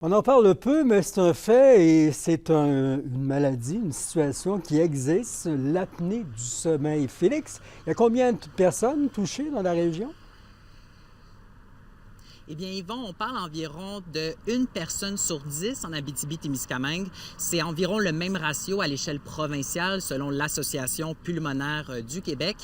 On en parle peu, mais c'est un fait et c'est une maladie, une situation qui existe, l'apnée du sommeil. Félix, il y a combien de personnes touchées dans la région? Eh bien, Yvon, on parle environ de une personne sur 10 en Abitibi-Témiscamingue. C'est environ le même ratio à l'échelle provinciale selon l'Association pulmonaire du Québec.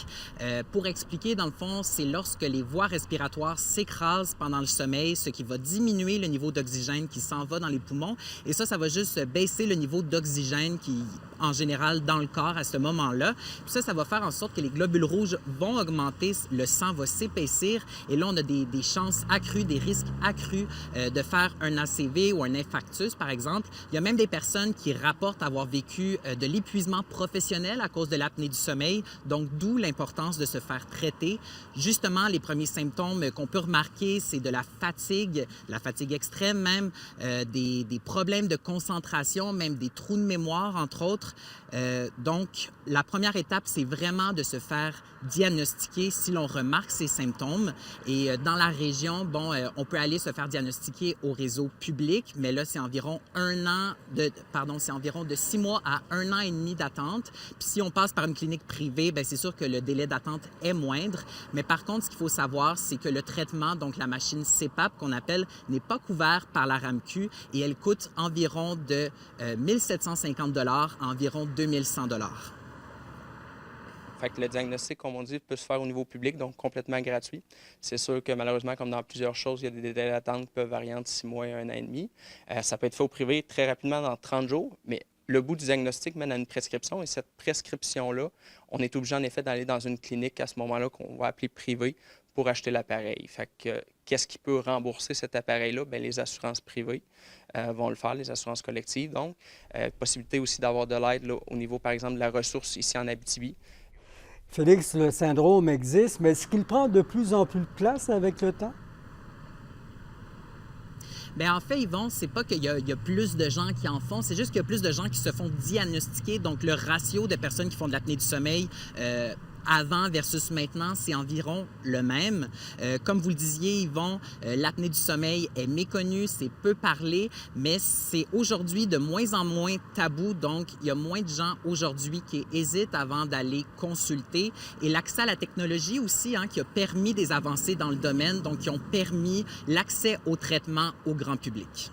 Pour expliquer, dans le fond, c'est lorsque les voies respiratoires s'écrasent pendant le sommeil, ce qui va diminuer le niveau d'oxygène qui s'en va dans les poumons. Et ça va juste baisser le niveau d'oxygène qui, en général, dans le corps à ce moment-là. Puis ça va faire en sorte que les globules rouges vont augmenter, le sang va s'épaissir et là, on a des chances accrues, des risques accrus de faire un ACV ou un infarctus, par exemple. Il y a même des personnes qui rapportent avoir vécu de l'épuisement professionnel à cause de l'apnée du sommeil, donc d'où l'importance de se faire traiter. Justement, les premiers symptômes qu'on peut remarquer, c'est de la fatigue extrême même, des problèmes de concentration, même des trous de mémoire, entre autres. Donc, la première étape, c'est vraiment de se faire diagnostiquer si l'on remarque ces symptômes. Et dans la région, bon, on peut aller se faire diagnostiquer au réseau public, mais là, c'est environ c'est environ de 6 mois à 1 an et demi d'attente. Puis si on passe par une clinique privée, bien, c'est sûr que le délai d'attente est moindre. Mais par contre, ce qu'il faut savoir, c'est que le traitement, donc la machine CPAP qu'on appelle, n'est pas couvert par la RAMQ et elle coûte environ de 1 750 à environ 2 100 $. Fait que le diagnostic, comme on dit, peut se faire au niveau public, donc complètement gratuit. C'est sûr que malheureusement, comme dans plusieurs choses, il y a des délais d'attente qui peuvent varier entre 6 mois et 1 an et demi. Ça peut être fait au privé très rapidement, dans 30 jours, mais le bout du diagnostic mène à une prescription et cette prescription-là, on est obligé en effet d'aller dans une clinique à ce moment-là qu'on va appeler privée pour acheter l'appareil. Fait que qu'est-ce qui peut rembourser cet appareil-là? Bien, les assurances privées vont le faire, les assurances collectives. Donc, possibilité aussi d'avoir de l'aide là, au niveau, par exemple, de la ressource ici en Abitibi. Félix, le syndrome existe, mais est-ce qu'il prend de plus en plus de place avec le temps? Bien, en fait, Yvon, c'est pas qu'il y a plus de gens qui en font, c'est juste qu'il y a plus de gens qui se font diagnostiquer. Donc, le ratio de personnes qui font de l'apnée du sommeil avant versus maintenant, c'est environ le même. Comme vous le disiez, Yvon, l'apnée du sommeil est méconnue, c'est peu parlé, mais c'est aujourd'hui de moins en moins tabou. Donc, il y a moins de gens aujourd'hui qui hésitent avant d'aller consulter. Et l'accès à la technologie aussi, qui a permis des avancées dans le domaine, donc qui ont permis l'accès au traitement au grand public.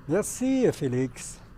Merci, Félix.